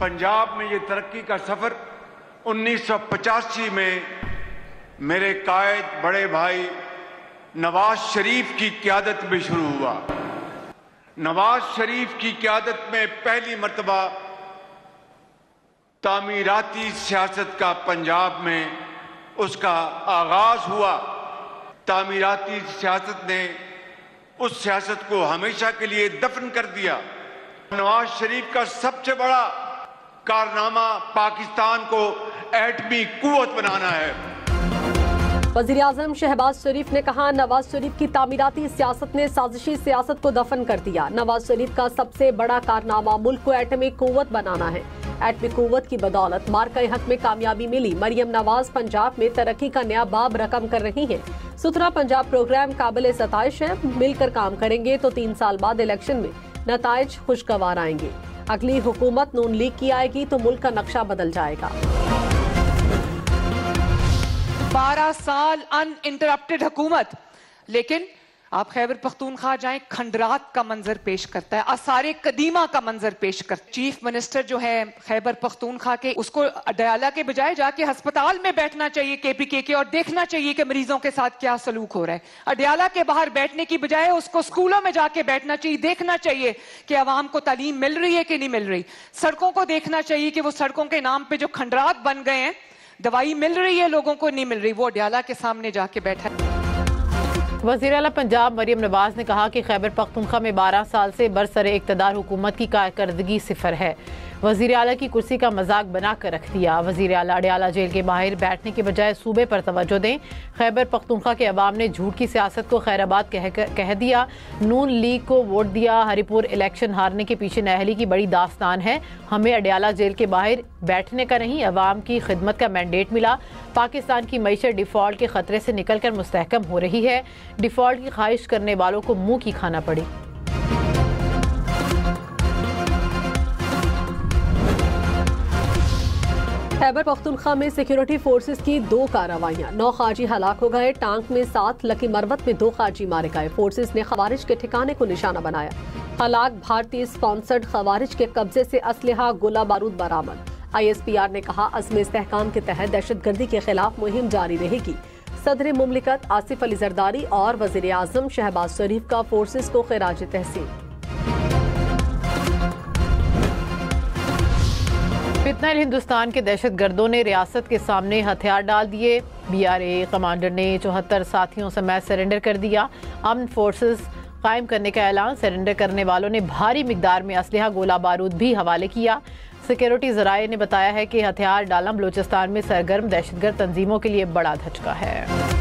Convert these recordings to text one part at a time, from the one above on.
पंजाब में ये तरक्की का सफर 1985 में मेरे कायद बड़े भाई नवाज शरीफ की क़यादत में शुरू हुआ। नवाज शरीफ की क़यादत में पहली मर्तबा तामीराती सियासत का पंजाब में उसका आगाज हुआ। तामीराती सियासत ने उस सियासत को हमेशा के लिए दफन कर दिया। नवाज शरीफ का सबसे बड़ा कारनामा पाकिस्तान को एटमी कुव्वत बनाना है। वज़ीर आज़म शहबाज शरीफ ने कहा, नवाज शरीफ की तामीराती सियासत ने साजिशी सियासत को दफन कर दिया। नवाज शरीफ का सबसे बड़ा कारनामा मुल्क को एटमी कुव्वत बनाना है। एटमी कुव्वत की बदौलत मार्का हक में कामयाबी मिली। मरियम नवाज पंजाब में तरक्की का नया बाब रकम कर रही हैं। सुथरा पंजाब प्रोग्राम काबिल सताइश है। मिलकर काम करेंगे तो 3 साल बाद इलेक्शन में नताइज खुशगवार आएंगे। अगली हुकूमत नून लीग की आएगी तो मुल्क का नक्शा बदल जाएगा। 12 साल अनइंटरप्टेड हुकूमत, लेकिन आप खैबर पख्तूनख्वा जाएं, खंडरात का मंजर पेश करता है, आसारे कदीमा का मंजर पेश करता है। चीफ मिनिस्टर जो है खैबर पख्तूनख्वा के, उसको अडयाला के बजाय जाके अस्पताल में बैठना चाहिए KPK के और देखना चाहिए कि मरीजों के साथ क्या सलूक हो रहा है। अडयाला के बाहर बैठने की बजाय उसको स्कूलों में जाके बैठना चाहिए, देखना चाहिए कि आवाम को तालीम मिल रही है कि नहीं मिल रही। सड़कों को देखना चाहिए कि वो सड़कों के नाम पे जो खंडरात बन गए हैं, दवाई मिल रही है लोगों को, नहीं मिल रही। वो अडयाला के सामने जाके बैठा है। वज़ीर आला पंजाब मरियम नवाज ने कहा कि खैबर पख्तूनख्वा में 12 साल से बरसरे इक़्तिदार हुकूमत की कारकर्दगी सिफर है। वज़ीर आला की कुर्सी का मजाक बना कर रख दिया। वज़ीर आला अडयाला जेल के बाहर बैठने के बजाय सूबे पर तवज्जो दें। खैबर पख्तूनख्वा के अवाम ने झूठ की सियासत को खैराबाद कह दिया। नून लीग को वोट दिया। हरिपुर इलेक्शन हारने के पीछे नाअहली की बड़ी दास्तान है। हमें अडयाला जेल के बाहर बैठने का नहीं, अवाम की खिदमत का मैंडेट मिला। पाकिस्तान की मईशत डिफॉल्ट के खतरे से निकल कर मुस्तहकम हो रही है। डिफॉल्ट की ख्वाहिश करने वालों को मुंह की खाना पड़ी। खैबर पख्तूनख्वा में सिक्योरिटी फोर्सेस की 2 कार्रवाइयां, 9 खारजी हलाक हो गए। टांक में 7, लकी मरवत में 2 खारजी मारे गए। फोर्सेस ने खवारिज के ठिकाने को निशाना बनाया। हलाक भारतीय स्पॉन्सर्ड खवारिज के कब्जे से असलहा गोला बारूद बरामद। ISPR ने कहा, अज़्म इस्तेहकाम के तहत दहशतगर्दी के खिलाफ मुहिम जारी रहेगी। सदर मुमलिकत आसिफ अली जरदारी और वज़ीर आज़म शहबाज शरीफ का फोर्सेस को खिराज तहसीन। फितनल हिंदुस्तान के दहशत गर्दों ने रियासत के सामने हथियार डाल दिए। BRA कमांडर ने 74 साथियों समेत सरेंडर कर दिया। अमन फोर्सेस कायम करने का ऐलान। सरेंडर करने वालों ने भारी मिकदार में असलहा गोला बारूद भी हवाले किया। सिक्योरिटी ज़राए ने बताया है कि हथियार डालना बलूचिस्तान में सरगर्म दहशतगर्द तंजीमों के लिए बड़ा धचका है।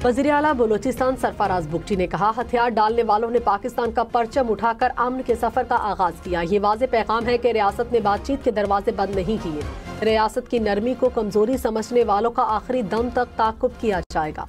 वज़ीर आला बलूचिस्तान सरफराज बुगटी ने कहा, हथियार डालने वालों ने पाकिस्तान का परचम उठाकर अमन के सफर का आगाज किया। ये वाज़ेह पैगाम है कि रियासत ने बातचीत के दरवाजे बंद नहीं किए। रियासत की नरमी को कमजोरी समझने वालों का आखिरी दम तक ताक़ुब किया जाएगा।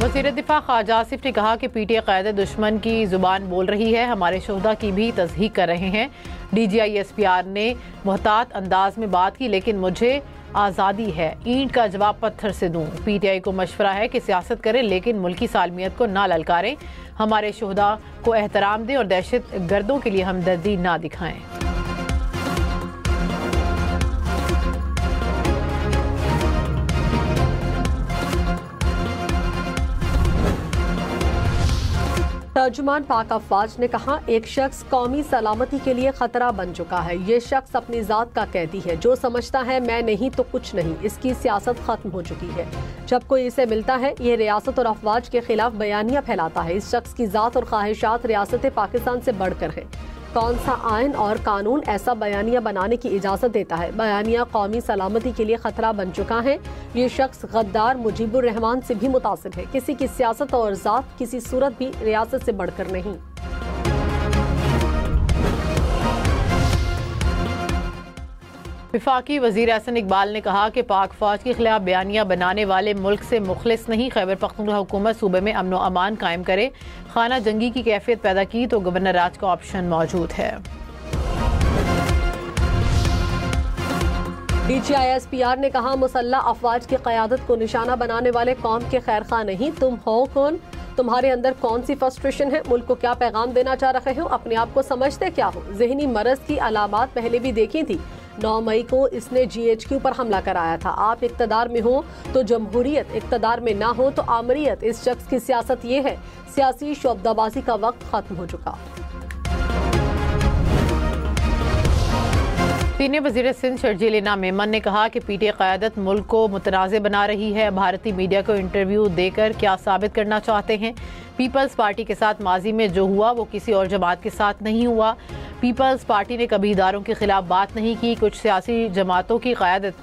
वज़ीर दिफा ख्वाजा आसिफ ने कहा कि PTA क़ायदे दुश्मन की ज़ुबान बोल रही है। हमारे शोहदा की भी तज़हीक कर रहे हैं। DGI SPR ने मुहतात अंदाज में बात की, लेकिन मुझे आज़ादी है, ईंट का जवाब पत्थर से दूं। PTI को मशवरा है कि सियासत करें लेकिन मुल्की सालमियत को ना ललकारें। हमारे शोहदा को एहतराम दें और दहशत गर्दों के लिए हमदर्दी ना दिखाएं। तर्जुमान पाक अफवाज ने कहा, एक शख्स कौमी सलामती के लिए खतरा बन चुका है। ये शख्स अपनी जात का कैदी है, जो समझता है मैं नहीं तो कुछ नहीं। इसकी सियासत खत्म हो चुकी है। जब कोई इसे मिलता है, ये रियासत और अफवाज के खिलाफ बयानियां फैलाता है। इस शख्स की जात और ख्वाहिशात रियासत पाकिस्तान से बढ़कर है। कौन सा आइन और कानून ऐसा बयानिया बनाने की इजाजत देता है? बयानिया कौमी सलामती के लिए खतरा बन चुका है। ये शख्स गद्दार मुजीबुर रहमान से भी मुतासिर है। किसी की सियासत और जात किसी सूरत भी रियासत से बढ़कर नहीं। वफाकी वज़ीर एहसन इकबाल ने कहा कि पाक फौज के खिलाफ बयानिया बनाने वाले मुल्क से मुखलिस नहीं। खैबर पख्तूनख्वा हुकूमत सूबे में अमन व अमान कायम करे। खाना जंगी की कैफियत पैदा की तो गवर्नर राज का ऑप्शन मौजूद है। DGISPR ने कहा, मुसल्लह अफवाज की क़यादत को निशाना बनाने वाले कौम के खैर खा नहीं, तुम हो कौन? तुम्हारे अंदर कौन सी फ्रस्ट्रेशन है? मुल्क को क्या पैगाम देना चाह रहे हो? अपने आप को समझते क्या हो? जहनी मरज की अलामात पहले भी देखी थी। 9 मई को इसने GHQ पर हमला कराया था। आप इक़्तिदार में हो तो जमहूरियत, इक़्तिदार में ना हो तो आमरीयत। इस शख्स की सियासत ये है। सियासी शोबदाबाजी का वक्त खत्म हो चुका। सीनियर वज़ीर सिंध शर्जील इनाम मेमन ने कहा कि PTA क़यादत मुल्क को मुतनाज़ बना रही है। भारतीय मीडिया को इंटरव्यू देकर क्या साबित करना चाहते हैं? पीपल्स पार्टी के साथ माजी में जो हुआ वो किसी और जमात के साथ नहीं हुआ। पीपल्स पार्टी ने कभी इदारों के खिलाफ बात नहीं की। कुछ सियासी जमातों की क़यादत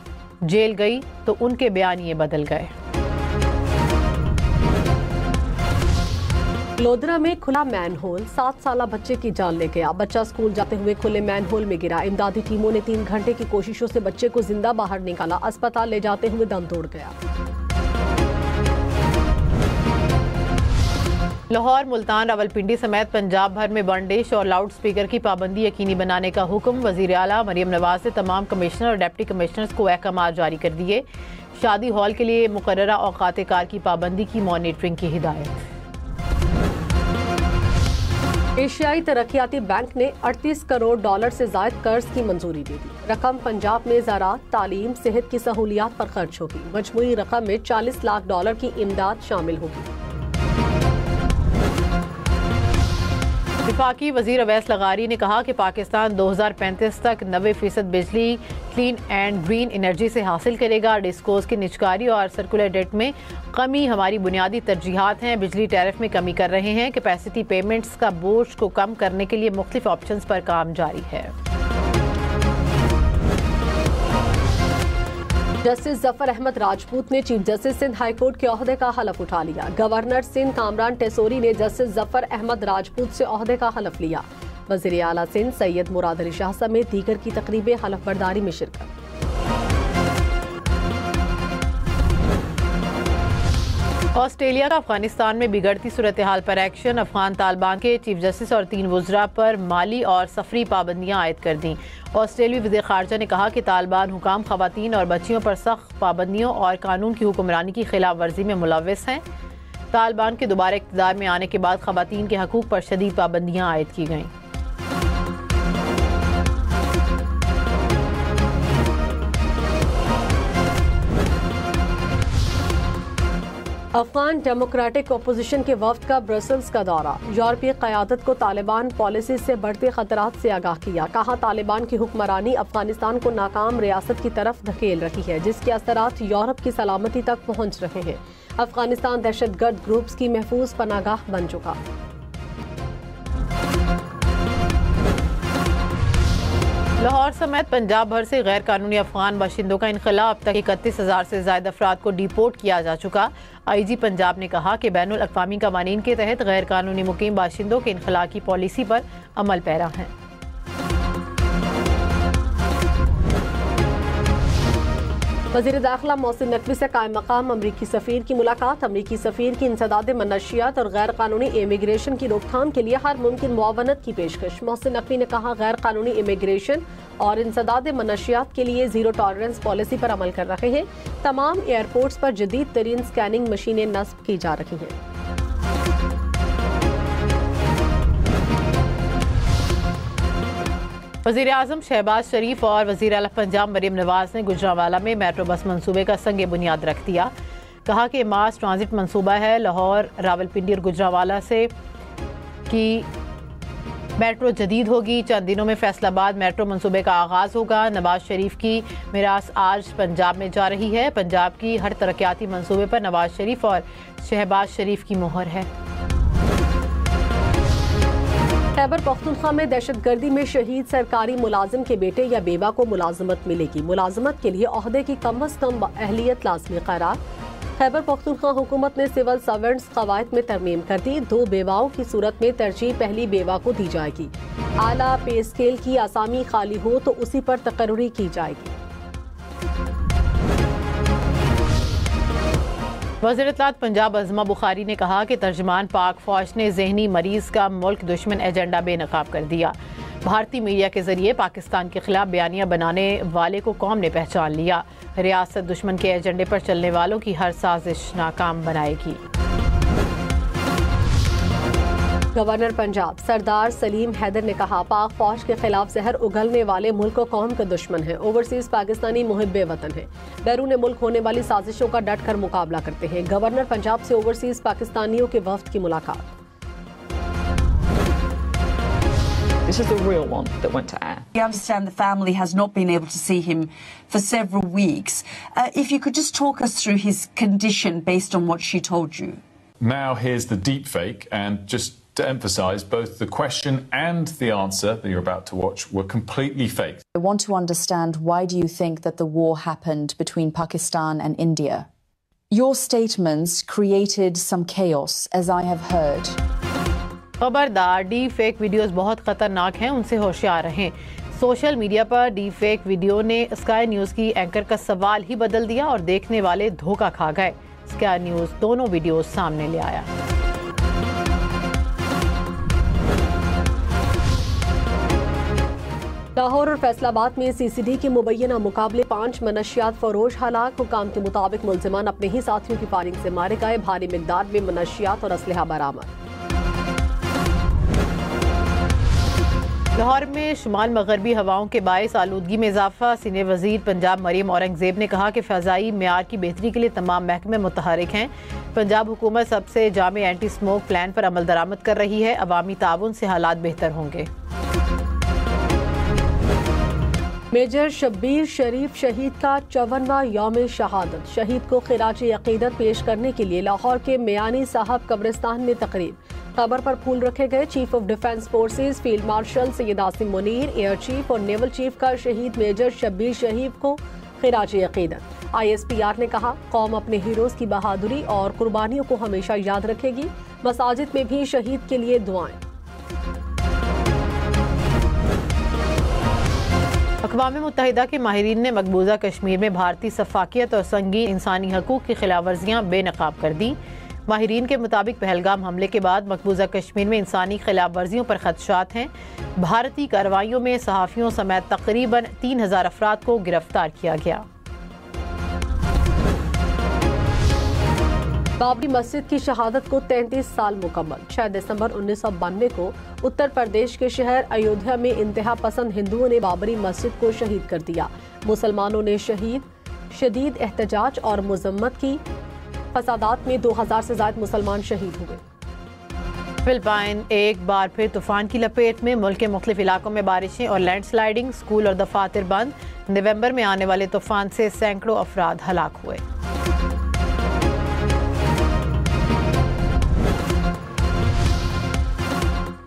जेल गई तो उनके बयान ये बदल गए। लोधरा में खुला मैनहोल, 7 साल बच्चे की जान ले गया। बच्चा स्कूल जाते हुए खुले मैनहोल में गिरा। इमदादी टीमों ने 3 घंटे की कोशिशों से बच्चे को जिंदा बाहर निकाला। अस्पताल ले जाते हुए दम तोड़ गया। लाहौर, मुल्तान, रावलपिंडी समेत पंजाब भर में बंदिश और लाउड स्पीकर की पाबंदी यकीनी बनाने का हुक्म। वज़ीर आला मरियम नवाज ने तमाम कमिश्नर और डिप्टी कमिश्नर्स को अहकाम जारी कर दिए। शादी हॉल के लिए मुकर्ररा औकात कार की पाबंदी की मॉनिटरिंग की हिदायत। एशियाई तरक्याती बैंक ने $38 करोड़ से जायद कर्ज की मंजूरी दे दी। रकम पंजाब में ज़राअत, तालीम, सेहत की सहूलियात पर खर्च होगी। मजमूई रकम में $40 लाख की इमदाद शामिल होगी। वफाकी वज़ीर अवैस लगारी ने कहा कि पाकिस्तान 2035 तक 90% बिजली क्लीन एंड ग्रीन एनर्जी से हासिल करेगा। डिस्कोस की निजकारी और सर्कुलर डेट में कमी हमारी बुनियादी तरजीहात हैं। बिजली टैरिफ में कमी कर रहे हैं। कैपेसिटी पेमेंट्स का बोझ को कम करने के लिए मुख्तलिफ ऑप्शंस पर काम जारी है। जस्टिस जफर अहमद राजपूत ने chief justice Sindh high court के ओहदे का हलफ उठा लिया। गवर्नर सिंध कामरान टेसोरी ने जस्टिस जफर अहमद राजपूत से ओहदे का हलफ लिया। वज़ीर आला सिंध सैयद मुराद अली शाह समेत दीगर की तकरीबें हलफ बर्दारी में शिरकत। ऑस्ट्रेलिया का अफगानिस्तान में बिगड़ती सूरत हाल पर एक्शन। अफगान तालिबान के चीफ जस्टिस और 3 वुज़रा पर माली और सफरी पाबंदियां आयद कर दी। ऑस्ट्रेलियाई वज़ीर ख़ारजा ने कहा कि तालिबान हुकाम ख़वातीन और बच्चियों पर सख्त पाबंदियों और कानून की हुक्मरानी की खिलाफ वर्जी में मुलव्वस हैं। तालिबान के दोबारा इक़्तिदार में आने के बाद ख़वातीन के हकूक़ पर शदीद पाबंदियां आयद की गईं। अफगान डेमोक्रेटिक अपोजिशन के वफ्द का ब्रसल्स का दौरा। यूरोपीय क़यादत को तालिबान पॉलिसी से बढ़ते खतरात से आगाह किया। कहा, तालिबान की हुक्मरानी अफगानिस्तान को नाकाम रियासत की तरफ धकेल रही है, जिसके असरात यूरोप की सलामती तक पहुँच रहे हैं। अफगानिस्तान दहशतगर्द ग्रुप्स की महफूज पनागाह बन चुका। लाहौर समेत पंजाब भर से गैर कानूनी अफगान बाशिंदों का इनखला। अब तक 31,000 से ज्यादा अफराद को डिपोर्ट किया जा चुका। IG पंजाब ने कहा कि बैनुल अक़वामी कवानीन के तहत गैर कानूनी मुकीम बाशिंदों के इनखला की पॉलिसी पर अमल पैरा है। वज़ीर दाखिला मोहसिन नकवी से कायम मकाम अमरीकी सफ़ीर की मुलाकात। अमरीकी सफ़ीर की इंसदाद मनशियात और गैर कानूनी इमिग्रेशन की रोकथाम के लिए हर मुमकिन मुआवनत की पेशकश। मोहसिन नकवी ने कहा, गैर कानूनी इमिग्रेशन और इंसदाद मनशियात के लिए ज़ीरो टॉलरेंस पॉलिसी पर अमल कर रहे हैं। तमाम एयरपोर्ट्स पर जदीद तरीन स्कैनिंग मशीनें नस्ब की जा रही हैं। वज़ीर आज़म शहबाज शरीफ और वज़ीर आला पंजाब मरियम नवाज ने गुजरांवाला में मेट्रो बस मंसूबे का संगे बुनियाद रख दिया। कहा कि मास ट्रांजिट मंसूबा है। लाहौर, रावलपिंडी और गुजरांवाला से की मेट्रो जदीद होगी। चंद दिनों में फैसलाबाद मेट्रो मंसूबे का आगाज़ होगा। नवाज शरीफ की मिरास आज पंजाब में जा रही है। पंजाब की हर तरक्याती मंसूबे पर नवाज शरीफ और शहबाज शरीफ की मोहर है। खैबर पख्तूनख्वा में दहशतगर्दी में शहीद सरकारी मुलाजिम के बेटे या बेवा को मुलाजमत मिलेगी। मुलाजमत के लिए ओहदे की कम अज कम अहलियत लाजमी करार। खैबर पख्तूनख्वा हुकूमत ने सिविल सर्वेंट्स कवायद में तरमीम कर दी। 2 बेवाओं की सूरत में तरजीह पहली बेवा को दी जाएगी। आला पे स्केल की आसामी खाली हो तो उसी पर तकर्री की जाएगी। वज़ीर इत्तलात पंजाब अज़मा बुखारी ने कहा कि तर्जमान पाक फौज ने ज़हनी मरीज का मुल्क दुश्मन एजेंडा बेनकाब कर दिया। भारतीय मीडिया के जरिए पाकिस्तान के खिलाफ बयानियां बनाने वाले को कौम ने पहचान लिया। रियासत दुश्मन के एजेंडे पर चलने वालों की हर साजिश नाकाम बनाएगी। गवर्नर पंजाब सरदार सलीम हैदर ने कहा, पाक फौज के खिलाफ जहर उगलने वाले मुल्क और कौम के दुश्मन हैं। ओवरसीज पाकिस्तानी मुहिब्बे वतन हैं, बैरून मुल्क होने वाली साजिशों का डट कर मुकाबला करते हैं। गवर्नर पंजाब से ओवरसीज पाकिस्तानियों के वफ्द की मुलाकात। This is the real one that went to air. We understand the family has not been able to see him for several weeks. If you could just talk us through his condition based on what she told you. Now here's the deep fake, and just to emphasise, both the question and the answer that you're about to watch were completely fake. I want to understand, why do you think that the war happened between Pakistan and India? Your statements created some chaos, as I have heard. खबरदार, D fake videos बहुत खतरनाक हैं, उनसे होशियार रहें। Social media पर D fake video ने sky news की एंकर का सवाल ही बदल दिया और देखने वाले धोखा खा गए। स्काई न्यूज़ दोनों वीडियोस सामने ले आया। लाहौर और फैसलाबाद में सीसीडी के मुबैना मुकाबले 5 मनशियात फरोश हलाक। हुकाम के मुताबिक मुलजिमान अपने ही साथियों की फायरिंग से मारे गए। भारी मिकदार में मनशियात और असलहा बरामद। लाहौर में शुमाल मगरबी हवाओं के बायस आलूदगी में इजाफा। सीनियर वजीर पंजाब मरियम औरंगजेब ने कहा कि फ़ज़ाई मेयार की बेहतरी के लिए तमाम महकमे मुतहरिक हैं। पंजाब हुकूमत सबसे जामे एंटी स्मोक प्लान पर अमल दरामद कर रही है। अवामी ताउन से हालात बेहतर होंगे। मेजर शब्बीर शरीफ शहीद का 54वां यौम शहादत। शहीद को खिराज अकीदत पेश करने के लिए लाहौर के मियानी साहब कब्रिस्तान में तकरीब। कब्र पर फूल रखे गए। Chief of defence forces field marshal Syed Asim Munir, air chief और नेवल चीफ का शहीद मेजर शब्बीर शरीफ को खिराज अकीदत। ISPR ने कहा, कौम अपने हीरोज की बहादुरी और कुर्बानियों को हमेशा याद रखेगी। मसाजिद में भी शहीद के लिए दुआएं। अक़वाम मुत्तहिदा के माहिरीन ने मकबूजा कश्मीर में भारतीय सफाकियत और संगीन इंसानी हकूक़ की खिलाफ वर्जियाँ बेनकाब कर दी। माहिरीन के मुताबिक पहलगाम हमले के बाद मकबूजा कश्मीर में इंसानी खिलाफ वर्जियों पर खदशात हैं। भारतीय कार्रवाइयों में सहाफ़ियों समेत तकरीबन 3000 अफराद को गिरफ्तार किया गया। बाबरी मस्जिद की शहादत को 33 साल मुकम्मल। 6 दिसंबर 1992 को उत्तर प्रदेश के शहर अयोध्या में इंतहा पसंद हिंदुओं ने बाबरी मस्जिद को शहीद कर दिया। मुसलमानों ने शदीद एहतजाज और मजम्मत की। फसादात में 2000 से ज्यादा मुसलमान शहीद हुए। फिलिपाइन एक बार फिर तूफान की लपेट में। मुल्क के मुख्तलिफ इलाकों में बारिशें और लैंडस्लाइडिंग। स्कूल और दफातर बंद। नवंबर में आने वाले तूफान से सैकड़ों अफराद हलाक हुए।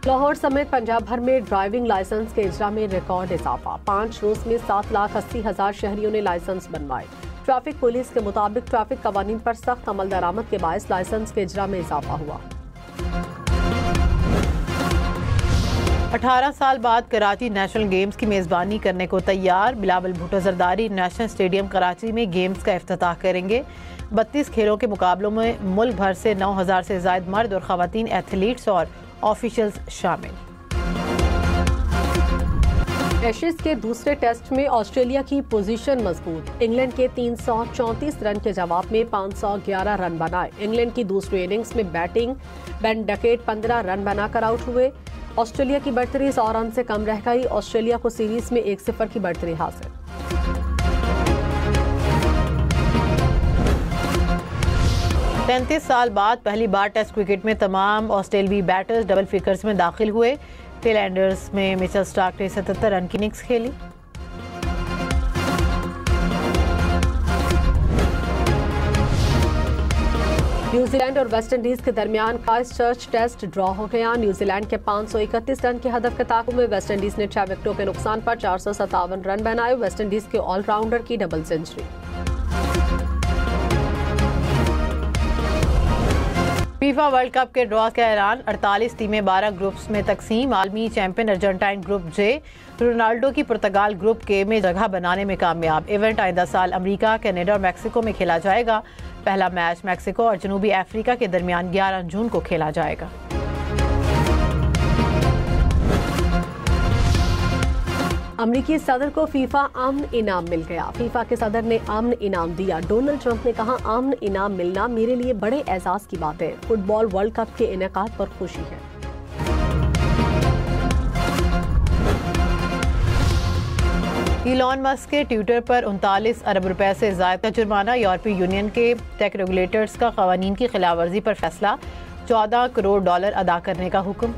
लाहौर समेत पंजाब भर में ड्राइविंग लाइसेंस के इजरा में रिकॉर्ड इजाफा। 5 रोज में 7,80,000 शहरियों ने लाइसेंस बनवाए। ट्रैफिक पुलिस के मुताबिक ट्रैफिक कवानीन पर सख्त अमल दरामद के बायस लाइसेंस के इजरा में इजाफा हुआ। 18 साल बाद कराची नेशनल गेम्स की मेज़बानी करने को तैयार। बिलावल भुट्टो जरदारी नेशनल स्टेडियम कराची में गेम्स का इफ्तिताह करेंगे। 32 खेलों के मुकाबलों में मुल्क भर से 9,000 से ज्यादा मर्द और खवातीन एथलीट्स और ऑफिशियल्स शामिल। एशेज के दूसरे टेस्ट में ऑस्ट्रेलिया की पोजीशन मजबूत। इंग्लैंड के 334 रन के जवाब में 511 रन बनाए। इंग्लैंड की दूसरी इनिंग्स में बैटिंग बेन डकेट 15 रन बनाकर आउट हुए। ऑस्ट्रेलिया की बढ़तरी 100 रन से कम रह गई। ऑस्ट्रेलिया को सीरीज में 1-0 की बढ़तरी हासिल। 33 साल बाद पहली बार टेस्ट क्रिकेट में तमाम ऑस्ट्रेलियाई बैटर्स डबल फिगर्स में दाखिल हुए। टेलएंडर्स में मिचेल स्टार्क ने 77 रन की इनिंग्स खेली। न्यूजीलैंड और वेस्ट इंडीज के दरमियान क्राइस्टचर्च टेस्ट ड्रॉ हो गया। न्यूजीलैंड के 531 रन के हदफ के ताक़ुब में वेस्ट इंडीज ने 6 विकेटों के नुकसान पर 457 रन बनाए। वेस्ट इंडीज के ऑलराउंडर की double century. FIFA World Cup के ड्रॉ का ऐलान। 48 टीमें 12 ग्रुप्स में तकसीम। आलमी champion Argentine group J. Ronaldo की पुर्तगाल ग्रुप के में जगह बनाने में कामयाब। इवेंट आइंदा साल अमेरिका, कनाडा और मैक्सिको में खेला जाएगा। पहला मैच मैक्सिको और जनूबी अफ्रीका के दरमियान 11 जून को खेला जाएगा। अमरीकी सदर को फीफा अमन इनाम मिल गया। फीफा के सदर ने अमन इनाम दिया। डोनाल्ड ट्रंप ने कहा, अमन इनाम मिलना मेरे लिए बड़े एजाज की बात है। फुटबॉल वर्ल्ड कप के इनेकाद पर खुशी है। इलॉन मस्क के ट्विटर पर 39 अरब रुपए से ज़ायद का जुर्माना। यूरोपीय यूनियन के टेक रेगुलेटर्स का क़वानीन की खिलाफ वर्जी पर फैसला। $14 करोड़ अदा करने का हुक्म।